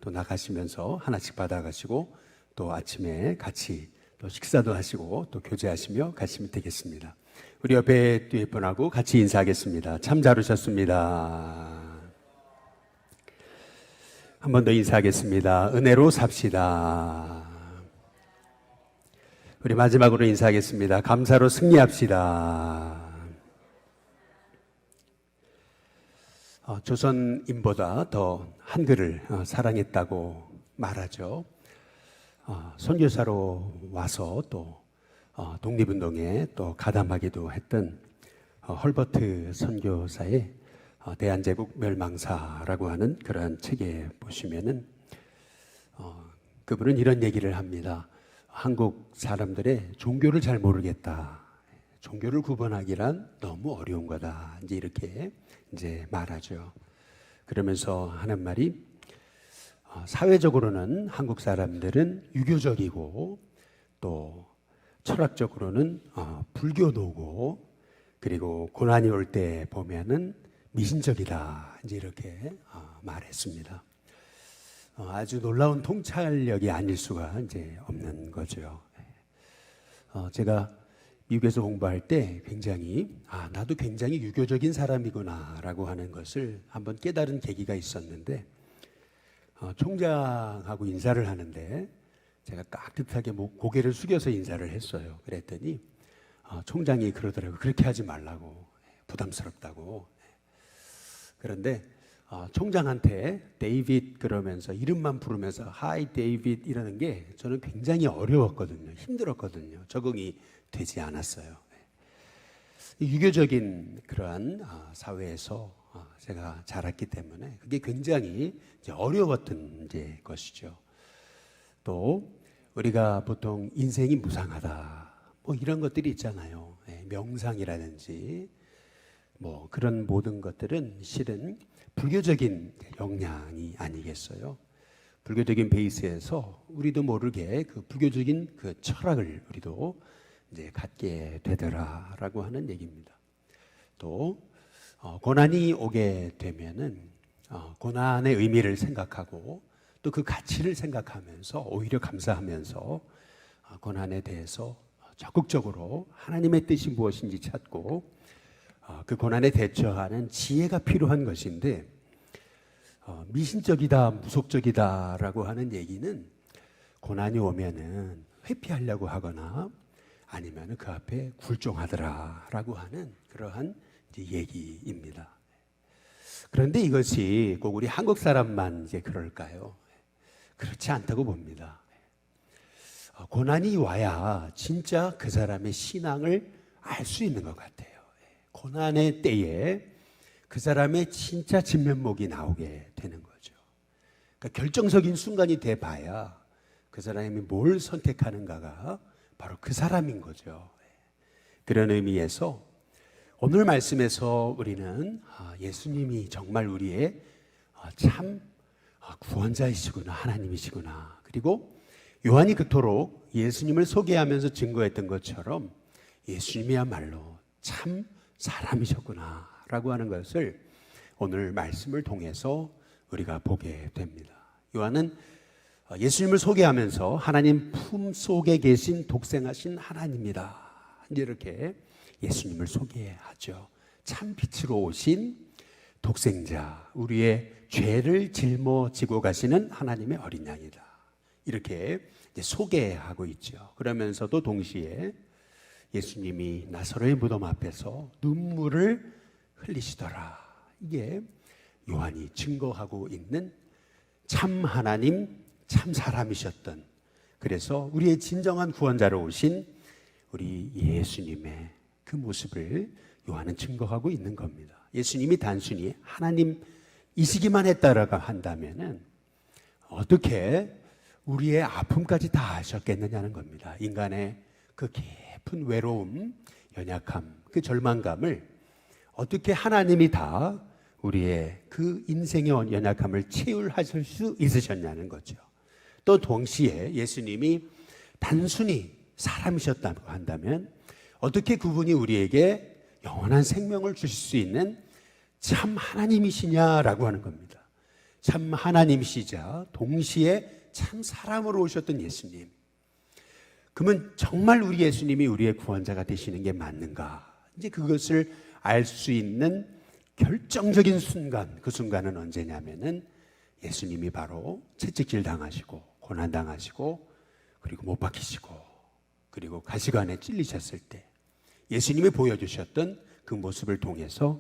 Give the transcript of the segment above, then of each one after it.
또 나가시면서 하나씩 받아가시고 또 아침에 같이 또 식사도 하시고 또 교제하시며 가시면 되겠습니다. 우리 옆에 뒤에 분하고 같이 인사하겠습니다. 참 잘 오셨습니다. 한 번 더 인사하겠습니다. 은혜로 삽시다. 우리 마지막으로 인사하겠습니다. 감사로 승리합시다. 조선인보다 더 한글을 사랑했다고 말하죠. 선교사로 와서 또 독립운동에 또 가담하기도 했던 헐버트 선교사의 대한제국 멸망사라고 하는 그러한 책에 보시면은 그분은 이런 얘기를 합니다. 한국 사람들의 종교를 잘 모르겠다. 종교를 구분하기란 너무 어려운 거다. 이렇게 말하죠. 그러면서 하는 말이 사회적으로는 한국 사람들은 유교적이고 또 철학적으로는 불교도고 그리고 고난이 올 때 보면은 미신적이다. 이렇게 말했습니다. 아주 놀라운 통찰력이 아닐 수가 없는 거죠. 제가 미국에서 공부할 때 굉장히 나도 굉장히 유교적인 사람이구나 라고 하는 것을 한번 깨달은 계기가 있었는데 총장하고 인사를 하는데 제가 깍듯하게 고개를 숙여서 인사를 했어요. 그랬더니 총장이 그러더라고요. 그렇게 하지 말라고. 부담스럽다고. 그런데 총장한테 데이빗 그러면서 이름만 부르면서 하이 데이빗 이러는 게 저는 굉장히 어려웠거든요. 힘들었거든요. 적응이 되지 않았어요. 유교적인 그러한 사회에서 제가 자랐기 때문에 그게 굉장히 어려웠던 것이죠. 또 우리가 보통 인생이 무상하다 뭐 이런 것들이 있잖아요. 명상이라든지 뭐 그런 모든 것들은 실은 불교적인 영향이 아니겠어요. 불교적인 베이스에서 우리도 모르게 그 불교적인 그 철학을 우리도 갖게 되더라라고 하는 얘기입니다. 또 고난이 오게 되면은 고난의 의미를 생각하고 또 그 가치를 생각하면서 오히려 감사하면서 고난에 대해서 적극적으로 하나님의 뜻이 무엇인지 찾고 그 고난에 대처하는 지혜가 필요한 것인데 미신적이다, 무속적이다라고 하는 얘기는 고난이 오면은 회피하려고 하거나 아니면 그 앞에 굴종하더라라고 하는 그러한 얘기입니다. 그런데 이것이 꼭 우리 한국 사람만 그럴까요? 그렇지 않다고 봅니다. 고난이 와야 진짜 그 사람의 신앙을 알 수 있는 것 같아요. 고난의 때에 그 사람의 진짜 진면목이 나오게 되는 거죠. 그러니까 결정적인 순간이 돼 봐야 그 사람이 뭘 선택하는가가 바로 그 사람인 거죠. 그런 의미에서 오늘 말씀에서 우리는 예수님이 정말 우리의 참 구원자이시구나, 하나님이시구나. 그리고 요한이 그토록 예수님을 소개하면서 증거했던 것처럼 예수님이야말로 참 사람이셨구나 라고 하는 것을 오늘 말씀을 통해서 우리가 보게 됩니다. 요한은 예수님을 소개하면서 하나님 품속에 계신 독생하신 하나님이다 이렇게 예수님을 소개하죠. 참 빛으로 오신 독생자, 우리의 죄를 짊어지고 가시는 하나님의 어린 양이다 이렇게 소개하고 있죠. 그러면서도 동시에 예수님이 나사로의 무덤 앞에서 눈물을 흘리시더라. 이게 요한이 증거하고 있는 참 하나님, 참 사람이셨던, 그래서 우리의 진정한 구원자로 오신 우리 예수님의 그 모습을 요한은 증거하고 있는 겁니다. 예수님이 단순히 하나님이시기만 했다라고 한다면은 어떻게 우리의 아픔까지 다 아셨겠느냐는 겁니다. 인간의 그 깊은 외로움, 연약함, 그 절망감을 어떻게 하나님이 다 우리의 그 인생의 연약함을 치유하실 수 있으셨냐는 거죠. 또 동시에 예수님이 단순히 사람이셨다고 한다면 어떻게 그분이 우리에게 영원한 생명을 주실 수 있는 참 하나님이시냐라고 하는 겁니다. 참 하나님이시자 동시에 참 사람으로 오셨던 예수님. 그러면 정말 우리 예수님이 우리의 구원자가 되시는 게 맞는가? 이제 그것을 알 수 있는 결정적인 순간, 그 순간은 언제냐면은 예수님이 바로 채찍질 당하시고 고난 당하시고 그리고 못 박히시고 그리고 가시관에 찔리셨을 때 예수님이 보여주셨던 그 모습을 통해서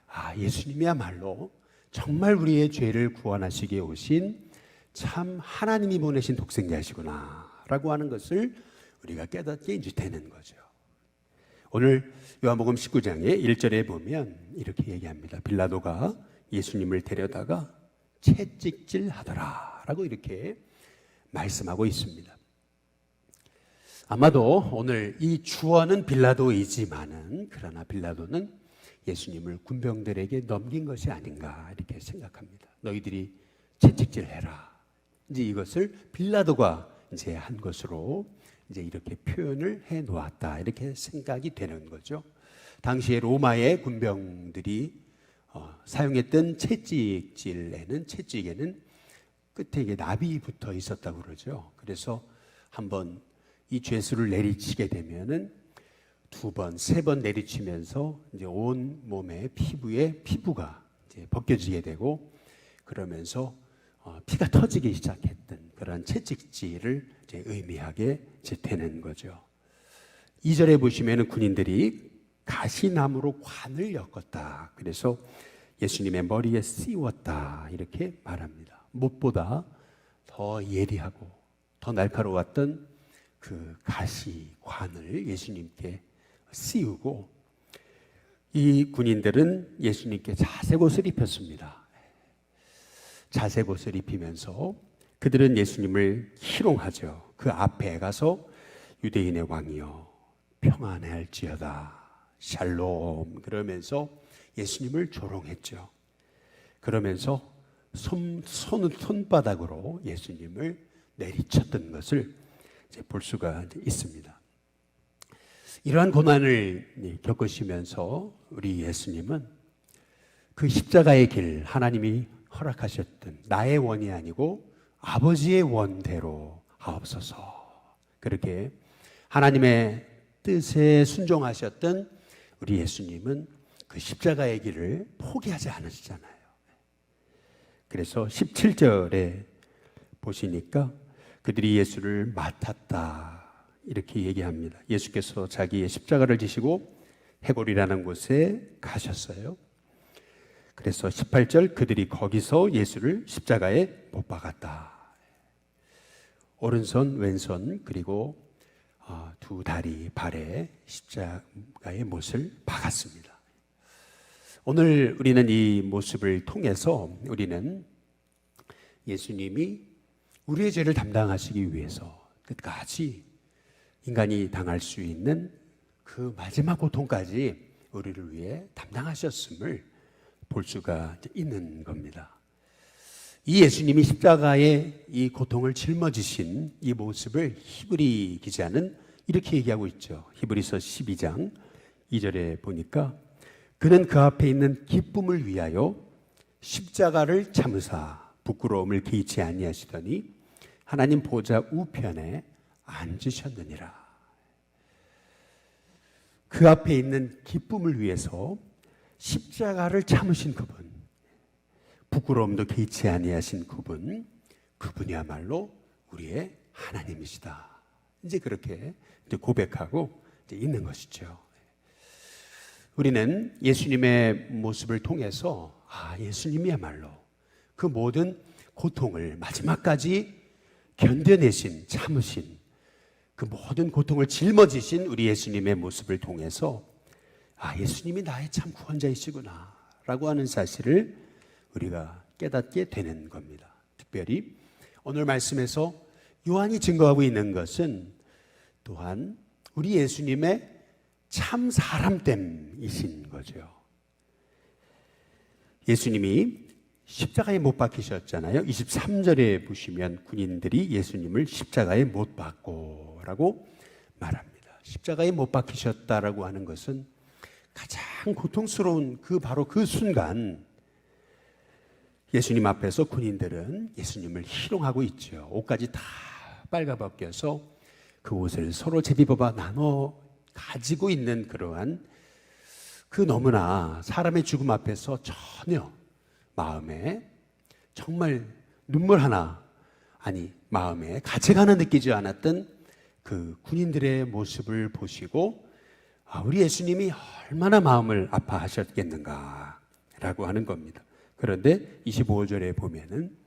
아, 예수님이야말로 정말 우리의 죄를 구원하시기에 오신 참 하나님이 보내신 독생자이시구나 라고 하는 것을 우리가 깨닫게 이제 되는 거죠. 오늘 요한복음 19장의 1절에 보면 이렇게 얘기합니다. 빌라도가 예수님을 데려다가 채찍질 하더라 라고 이렇게 말씀하고 있습니다. 아마도 오늘 이 주어는 빌라도이지만은 그러나 빌라도는 예수님을 군병들에게 넘긴 것이 아닌가 이렇게 생각합니다. 너희들이 채찍질 해라. 이제 이것을 빌라도가 이제 한 것으로 이제 이렇게 표현을 해 놓았다. 이렇게 생각이 되는 거죠. 당시에 로마의 군병들이 사용했던 채찍에는 끝에 이게 납이 붙어 있었다고 그러죠. 그래서 한번 이 죄수를 내리치게 되면은 두 번, 세 번 내리치면서 이제 온 몸의 피부가 이제 벗겨지게 되고 그러면서 피가 터지기 시작했던 그런 채찍질을 이제 의미하게 이제 되는 거죠. 2절에 보시면은 군인들이 가시나무로 관을 엮었다. 그래서 예수님의 머리에 씌웠다. 이렇게 말합니다. 무엇보다 더 예리하고 더 날카로웠던 그 가시관을 예수님께 씌우고 이 군인들은 예수님께 자색 옷을 입혔습니다. 자색 옷을 입히면서 그들은 예수님을 희롱하죠. 그 앞에 가서 유대인의 왕이여 평안할지어다 샬롬 그러면서 예수님을 조롱했죠. 그러면서 손바닥으로 예수님을 내리쳤던 것을 이제 볼 수가 있습니다. 이러한 고난을 겪으시면서 우리 예수님은 그 십자가의 길 하나님이 허락하셨던 나의 원이 아니고 아버지의 원대로 하옵소서 그렇게 하나님의 뜻에 순종하셨던 우리 예수님은 그 십자가의 길을 포기하지 않으시잖아요. 그래서 17절에 보시니까 그들이 예수를 맡았다 이렇게 얘기합니다. 예수께서 자기의 십자가를 지시고 해골이라는 곳에 가셨어요. 그래서 18절 그들이 거기서 예수를 십자가에 못 박았다. 오른손 왼손 그리고 두 다리 발에 십자가의 못을 박았습니다. 오늘 우리는 이 모습을 통해서 우리는 예수님이 우리의 죄를 담당하시기 위해서 끝까지 인간이 당할 수 있는 그 마지막 고통까지 우리를 위해 담당하셨음을 볼 수가 있는 겁니다. 이 예수님이 십자가의 이 고통을 짊어지신 이 모습을 히브리 기자는 이렇게 얘기하고 있죠. 히브리서 12장 2절에 보니까 그는 그 앞에 있는 기쁨을 위하여 십자가를 참으사 부끄러움을 개의치 아니하시더니 하나님 보좌 우편에 앉으셨느니라. 그 앞에 있는 기쁨을 위해서 십자가를 참으신 그분, 부끄러움도 개의치 아니하신 그분이야말로 우리의 하나님이시다. 이제 그렇게 이제 고백하고 이제 있는 것이죠. 우리는 예수님의 모습을 통해서 예수님이야말로 그 모든 고통을 마지막까지 견뎌내신, 참으신 그 모든 고통을 짊어지신 우리 예수님의 모습을 통해서 예수님이 나의 참 구원자이시구나 라고 하는 사실을 우리가 깨닫게 되는 겁니다. 특별히 오늘 말씀에서 요한이 증거하고 있는 것은 또한 우리 예수님의 참 사람됨이신 거죠. 예수님이 십자가에 못 박히셨잖아요. 23절에 보시면 군인들이 예수님을 십자가에 못 박고 라고 말합니다. 십자가에 못 박히셨다라고 하는 것은 가장 고통스러운 바로 그 순간 예수님 앞에서 군인들은 예수님을 희롱하고 있죠. 옷까지 다 빨가벗겨서 그 옷을 서로 제비뽑아 나눠 가지고 있는 그러한 그 너무나 사람의 죽음 앞에서 전혀 마음에 정말 눈물 하나, 아니 마음에 가책 하나 느끼지 않았던 그 군인들의 모습을 보시고 우리 예수님이 얼마나 마음을 아파하셨겠는가라고 하는 겁니다. 그런데 25절에 보면은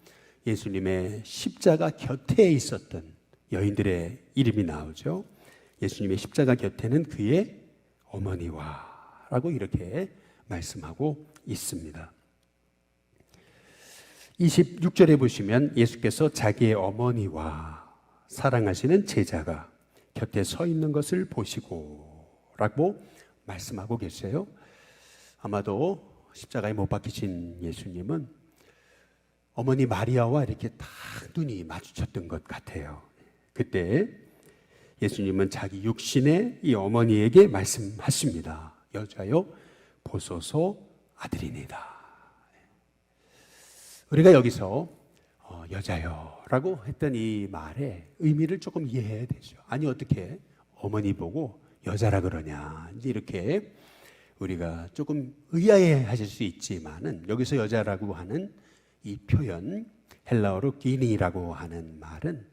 예수님의 십자가 곁에 있었던 여인들의 이름이 나오죠. 예수님의 십자가 곁에는 그의 어머니와 라고 이렇게 말씀하고 있습니다. 26절에 보시면 예수께서 자기의 어머니와 사랑하시는 제자가 곁에 서 있는 것을 보시고 라고 말씀하고 계세요. 아마도 십자가에 못 박히신 예수님은 어머니 마리아와 이렇게 딱 눈이 마주쳤던 것 같아요. 그때 예수님은 자기 육신의 이 어머니에게 말씀하십니다. 여자여 보소서 아들이니다. 우리가 여기서 여자여라고 했던 이 말의 의미를 조금 이해해야 되죠. 아니 어떻게 어머니 보고 여자라 그러냐, 이제 이렇게 우리가 조금 의아해 하실 수 있지만은, 여기서 여자라고 하는 이 표현, 헬라어로 기니라고 하는 말은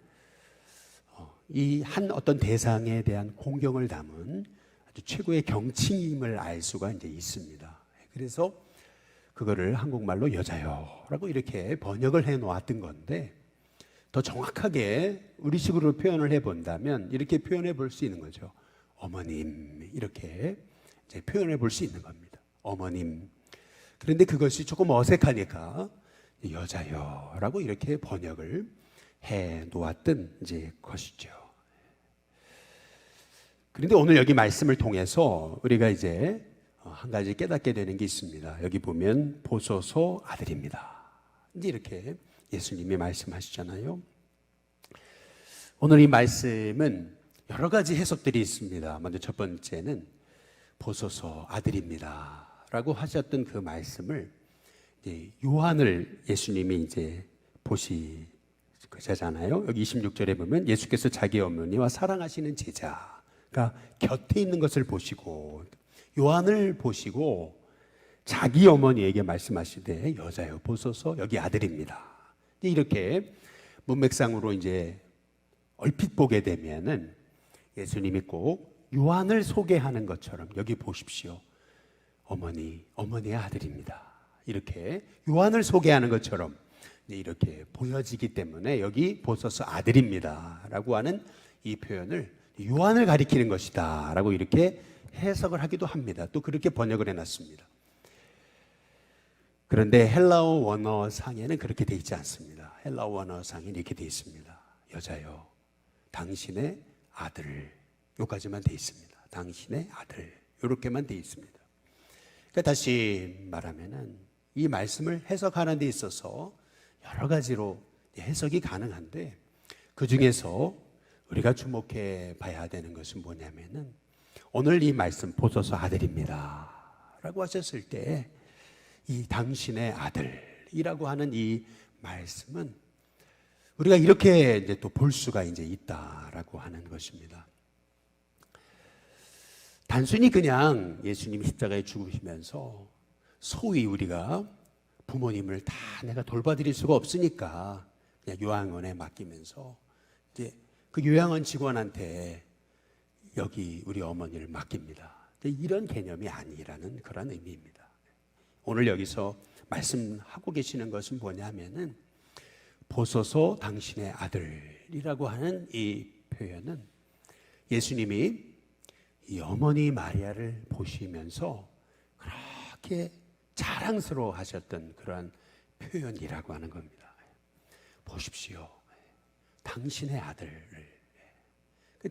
이 한 어떤 대상에 대한 공경을 담은 아주 최고의 경칭임을 알 수가 이제 있습니다. 그래서 그거를 한국말로 여자요라고 이렇게 번역을 해 놓았던 건데, 더 정확하게 우리식으로 표현을 해 본다면 이렇게 표현해 볼 수 있는 거죠. 어머님, 이렇게 이제 표현해 볼 수 있는 겁니다. 어머님. 그런데 그것이 조금 어색하니까 여자요라고 이렇게 번역을 해 놓았던 이제 것이죠. 그런데 오늘 여기 말씀을 통해서 우리가 이제 한 가지 깨닫게 되는 게 있습니다. 여기 보면 보소서 아들입니다. 이제 이렇게 예수님이 말씀하시잖아요. 오늘 이 말씀은 여러 가지 해석들이 있습니다. 먼저 첫 번째는 보소서 아들입니다 라고 하셨던 그 말씀을 요한을 예수님이 이제 보시잖아요. 여기 26절에 보면 예수께서 자기 어머니와 사랑하시는 제자가 곁에 있는 것을 보시고, 요한을 보시고 자기 어머니에게 말씀하시되 여자여 보소서 여기 아들입니다. 이렇게 문맥상으로 이제 얼핏 보게 되면은 예수님이 꼭 요한을 소개하는 것처럼 여기 보십시오. 어머니의 아들입니다. 이렇게 요한을 소개하는 것처럼 이렇게 보여지기 때문에 여기 보소서 아들입니다 라고 하는 이 표현을 요한을 가리키는 것이다 라고 이렇게 해석을 하기도 합니다. 또 그렇게 번역을 해놨습니다. 그런데 헬라어 원어상에는 그렇게 돼 있지 않습니다. 헬라어 원어상에 이렇게 돼 있습니다. 여자여 당신의 아들, 요까지만 돼 있습니다. 당신의 아들, 요렇게만 돼 있습니다. 그러니까 다시 말하면은 이 말씀을 해석하는 데 있어서 여러 가지로 해석이 가능한데, 그 중에서 우리가 주목해 봐야 되는 것은 뭐냐면은 오늘 이 말씀 보소서 아들입니다 라고 하셨을 때 이 당신의 아들이라고 하는 이 말씀은 우리가 이렇게 이제 또 볼 수가 이제 있다라고 하는 것입니다. 단순히 그냥 예수님이 십자가에 죽으시면서 소위 우리가 부모님을 다 내가 돌봐드릴 수가 없으니까 그냥 요양원에 맡기면서 이제 그 요양원 직원한테 여기 우리 어머니를 맡깁니다. 이런 개념이 아니라는 그런 의미입니다. 오늘 여기서 말씀하고 계시는 것은 뭐냐면은 보소서 당신의 아들이라고 하는 이 표현은 예수님이 이 어머니 마리아를 보시면서 그렇게 자랑스러워 하셨던 그런 표현이라고 하는 겁니다. 보십시오. 당신의 아들을.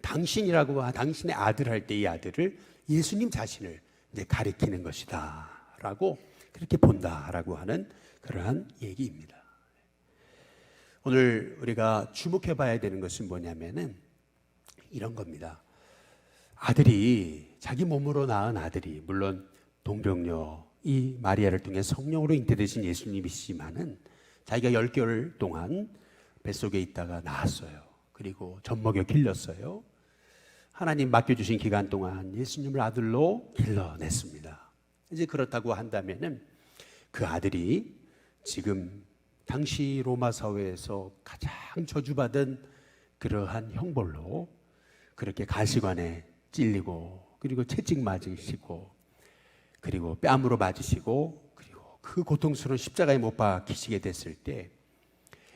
당신이라고 당신의 아들 할 때 이 아들을 예수님 자신을 이제 가리키는 것이다 라고 그렇게 본다라고 하는 그러한 얘기입니다. 오늘 우리가 주목해 봐야 되는 것은 뭐냐면은 이런 겁니다. 아들이, 자기 몸으로 낳은 아들이, 물론 동정녀 이 마리아를 통해 성령으로 잉태되신 예수님이시지만은 자기가 10개월 동안 뱃속에 있다가 나왔어요. 그리고 젖먹여 길렀어요. 하나님 맡겨주신 기간 동안 예수님을 아들로 길러냈습니다. 이제 그렇다고 한다면은 그 아들이 지금 당시 로마 사회에서 가장 저주받은 그러한 형벌로 그렇게 가시관에 찔리고 그리고 채찍 맞으시고 그리고 뺨으로 맞으시고 그리고 그 고통스러운 십자가에 못 박히시게 됐을 때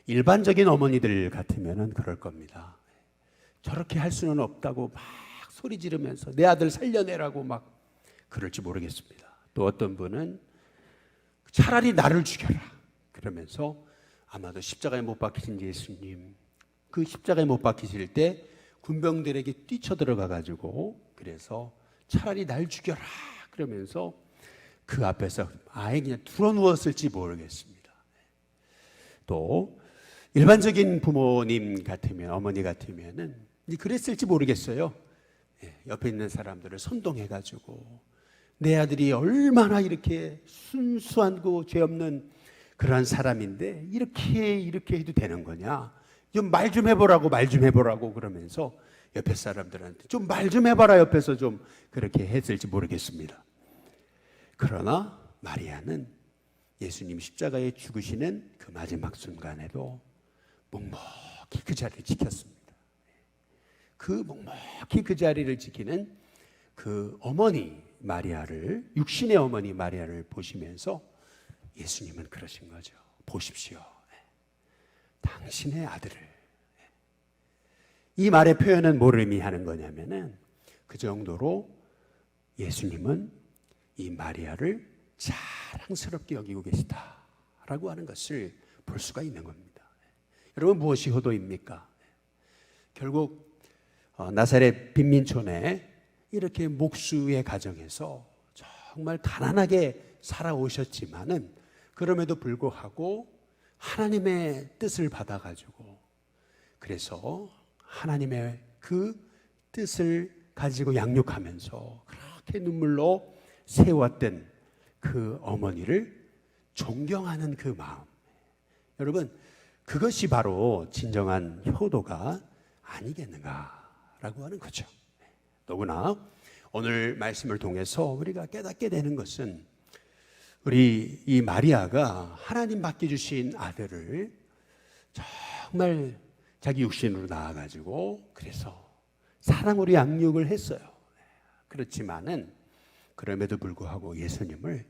일반적인 어머니들 같으면은 그럴 겁니다. 저렇게 할 수는 없다고 막 소리 지르면서 내 아들 살려내라고 막 그럴지 모르겠습니다. 또 어떤 분은 차라리 나를 죽여라 그러면서 아마도 십자가에 못 박히신 예수님, 그 십자가에 못 박히실 때 군병들에게 뛰쳐들어가 가지고 그래서 차라리 날 죽여라 그러면서 그 앞에서 아예 그냥 드러누웠을지 모르겠습니다. 또 일반적인 부모님 같으면, 어머니 같으면은 그랬을지 모르겠어요. 옆에 있는 사람들을 선동해 가지고 내 아들이 얼마나 이렇게 순수하고 죄 없는 그러한 사람인데 이렇게 해도 되는 거냐? 좀 말 좀 해보라고 그러면서 옆에 사람들한테 좀 말 좀 해봐라 옆에서 좀 그렇게 했을지 모르겠습니다. 그러나 마리아는 예수님 십자가에 죽으시는 그 마지막 순간에도 묵묵히 그 자리를 지켰습니다. 그 묵묵히 그 자리를 지키는 그 어머니 마리아를, 육신의 어머니 마리아를 보시면서 예수님은 그러신 거죠. 보십시오. 당신의 아들을. 이 말의 표현은 뭘 의미하는 거냐면은 그 정도로 예수님은 이 마리아를 자랑스럽게 여기고 계시다라고 하는 것을 볼 수가 있는 겁니다. 여러분 무엇이 효도입니까? 결국 나사렛 빈민촌에 이렇게 목수의 가정에서 정말 가난하게 살아오셨지만은 그럼에도 불구하고 하나님의 뜻을 받아가지고 그래서 하나님의 그 뜻을 가지고 양육하면서 그렇게 눈물로 세웠던 그 어머니를 존경하는 그 마음. 여러분 그것이 바로 진정한 효도가 아니겠는가라고 하는 거죠. 더구나 오늘 말씀을 통해서 우리가 깨닫게 되는 것은 우리 이 마리아가 하나님 맡겨주신 아들을 정말 자기 육신으로 낳아가지고 그래서 사랑으로 양육을 했어요. 그렇지만은 그럼에도 불구하고 예수님을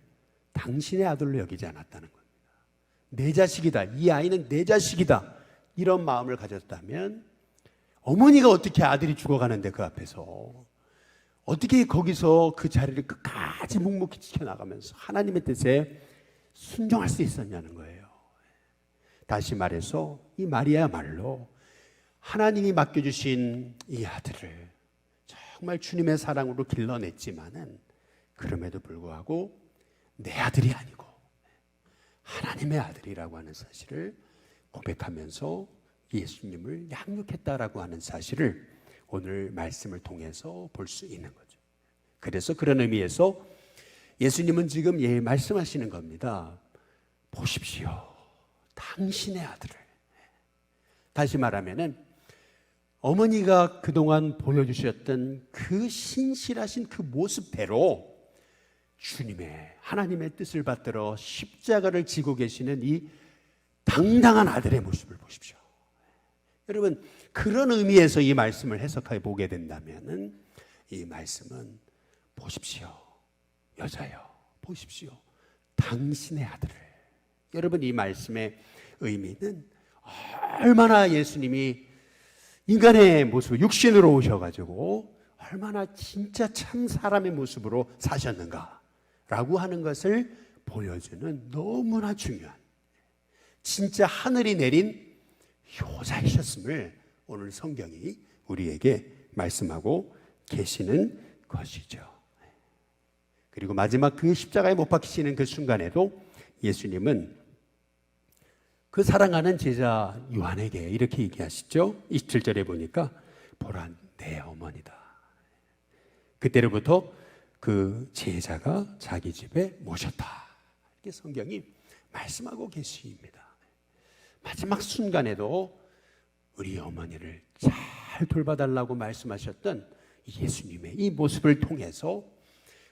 당신의 아들로 여기지 않았다는 겁니다. 내 자식이다. 이 아이는 내 자식이다. 이런 마음을 가졌다면 어머니가 어떻게 아들이 죽어가는데 그 앞에서 어떻게 거기서 그 자리를 끝까지 묵묵히 지켜나가면서 하나님의 뜻에 순종할 수 있었냐는 거예요. 다시 말해서 이 마리아야말로 하나님이 맡겨주신 이 아들을 정말 주님의 사랑으로 길러냈지만은 그럼에도 불구하고 내 아들이 아니고 하나님의 아들이라고 하는 사실을 고백하면서 예수님을 양육했다라고 하는 사실을 오늘 말씀을 통해서 볼 수 있는 거죠. 그래서 그런 의미에서 예수님은 지금 말씀하시는 겁니다. 보십시오. 당신의 아들을. 다시 말하면은 어머니가 그동안 보여주셨던 그 신실하신 그 모습대로 주님의 하나님의 뜻을 받들어 십자가를 지고 계시는 이 당당한 아들의 모습을 보십시오. 여러분 그런 의미에서 이 말씀을 해석해 보게 된다면은 이 말씀은 보십시오. 여자여 보십시오. 당신의 아들을. 여러분 이 말씀의 의미는 얼마나 예수님이 인간의 모습, 육신으로 오셔가지고 얼마나 진짜 참 사람의 모습으로 사셨는가라고 하는 것을 보여주는 너무나 중요한 진짜 하늘이 내린 효자이셨음을 오늘 성경이 우리에게 말씀하고 계시는 것이죠. 그리고 마지막 그 십자가에 못 박히시는 그 순간에도 예수님은 그 사랑하는 제자 요한에게 이렇게 얘기하시죠. 27절에 보니까 보라 내 어머니다. 그때로부터 그 제자가 자기 집에 모셨다. 이렇게 성경이 말씀하고 계십니다. 마지막 순간에도 우리 어머니를 잘 돌봐달라고 말씀하셨던 예수님의 이 모습을 통해서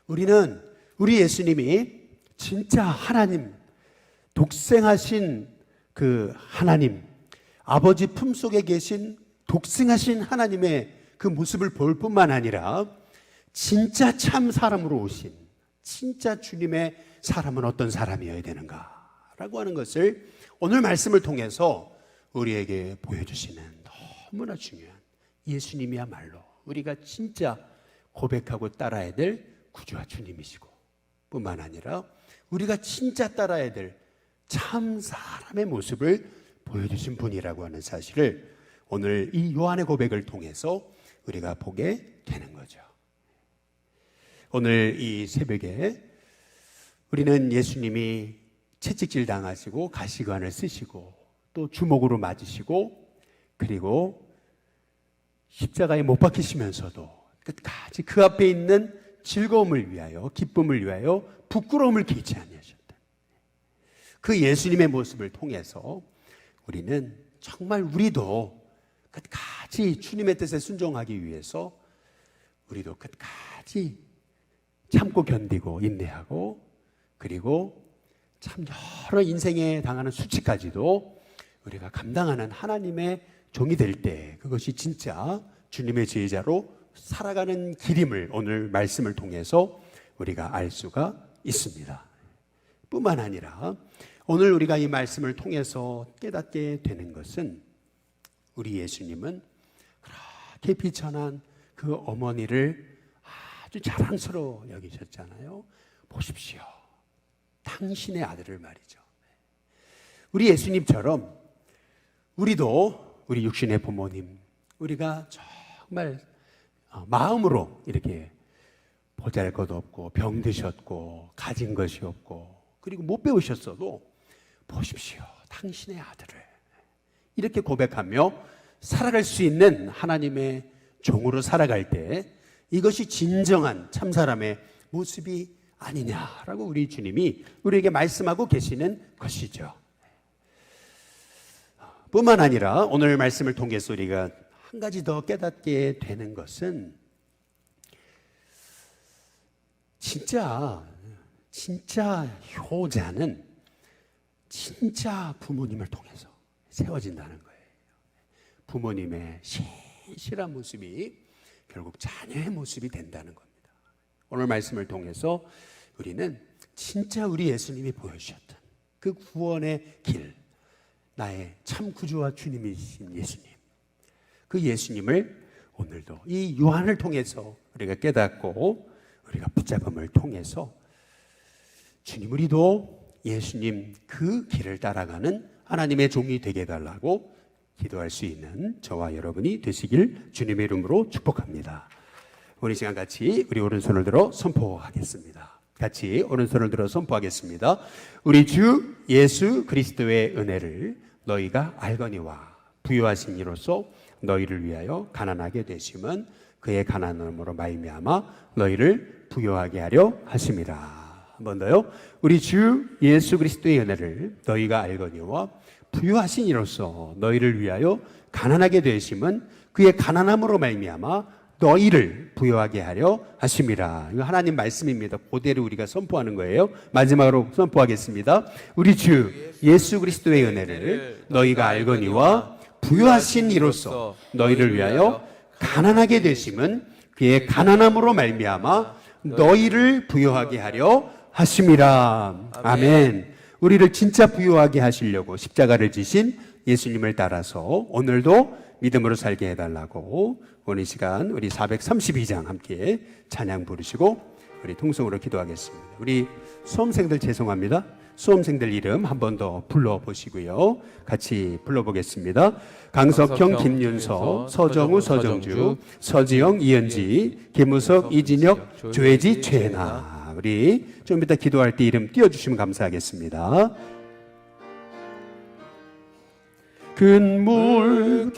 우리는 우리 예수님이 진짜 하나님, 독생하신 그 하나님, 아버지 품속에 계신 독생하신 하나님의 그 모습을 볼 뿐만 아니라 진짜 참 사람으로 오신 진짜 주님의 사람은 어떤 사람이어야 되는가라고 하는 것을 오늘 말씀을 통해서 우리에게 보여주시는 너무나 중요한 예수님이야말로 우리가 진짜 고백하고 따라야 될 구주와 주님이시고 뿐만 아니라 우리가 진짜 따라야 될 참 사람의 모습을 보여주신 분이라고 하는 사실을 오늘 이 요한의 고백을 통해서 우리가 보게 되는 거죠. 오늘 이 새벽에 우리는 예수님이 채찍질 당하시고 가시관을 쓰시고 또 주먹으로 맞으시고 그리고 십자가에 못 박히시면서도 끝까지 그 앞에 있는 즐거움을 위하여 기쁨을 위하여 부끄러움을 기치 아니하셨다. 그 예수님의 모습을 통해서 우리는 정말 우리도 끝까지 주님의 뜻에 순종하기 위해서 우리도 끝까지 참고 견디고 인내하고 그리고 참 여러 인생에 당하는 수치까지도 우리가 감당하는 하나님의 종이 될 때 그것이 진짜 주님의 제자로 살아가는 길임을 오늘 말씀을 통해서 우리가 알 수가 있습니다. 뿐만 아니라 오늘 우리가 이 말씀을 통해서 깨닫게 되는 것은 우리 예수님은 그렇게 비천한 그 어머니를 아주 자랑스러워 여기셨잖아요. 보십시오. 당신의 아들을 말이죠. 우리 예수님처럼 우리도 우리 육신의 부모님 우리가 정말 마음으로 이렇게 보잘것없고 병드셨고 가진 것이 없고 그리고 못 배우셨어도 보십시오. 당신의 아들을 이렇게 고백하며 살아갈 수 있는 하나님의 종으로 살아갈 때 이것이 진정한 참사람의 모습이 아니냐라고 우리 주님이 우리에게 말씀하고 계시는 것이죠. 뿐만 아니라 오늘 말씀을 통해서 우리가 한 가지 더 깨닫게 되는 것은 진짜 효자는 진짜 부모님을 통해서 세워진다는 거예요. 부모님의 신실한 모습이 결국 자녀의 모습이 된다는 겁니다. 오늘 말씀을 통해서 우리는 진짜 우리 예수님이 보여주셨던 그 구원의 길, 나의 참 구주와 주님이신 예수님, 그 예수님을 오늘도 이 요한을 통해서 우리가 깨닫고 우리가 붙잡음을 통해서 주님 우리도 예수님 그 길을 따라가는 하나님의 종이 되게 해달라고 기도할 수 있는 저와 여러분이 되시길 주님의 이름으로 축복합니다. 우리 시간 같이 우리 오른손을 들어 선포하겠습니다. 같이 오른손을 들어 선포하겠습니다. 우리 주 예수 그리스도의 은혜를 너희가 알거니와 부요하신 이로써 너희를 위하여 가난하게 되심은 그의 가난함으로 말미암아 너희를 부요하게 하려 하심이라. 한 번 더요. 우리 주 예수 그리스도의 은혜를 너희가 알거니와 부요하신 이로써 너희를 위하여 가난하게 되심은 그의 가난함으로 말미암아 너희를 부요하게 하려 하심이라. 이거 하나님 말씀입니다. 그대로 우리가 선포하는 거예요. 마지막으로 선포하겠습니다. 우리 주 예수 그리스도의 은혜를 너희가 알거니와 부요하신 이로써 너희를 위하여 가난하게 되심은 그의 가난함으로 말미암아 너희를 부요하게 하려 하심이라. 아멘. 우리를 진짜 부요하게 하시려고 십자가를 지신 예수님을 따라서 오늘도 믿음으로 살게 해달라고 오늘 시간 우리 432장 함께 찬양 부르시고 우리 통성으로 기도하겠습니다. 우리 수험생들 죄송합니다. 수험생들 이름 한 번 더 불러보시고요. 같이 불러보겠습니다. 강석형, 김윤서, 서정우, 서정주, 서지영, 이은지, 김우석, 이진혁, 조혜지, 최혜나. 우리 좀 이따 기도할 때 이름 띄워주시면 감사하겠습니다. 근물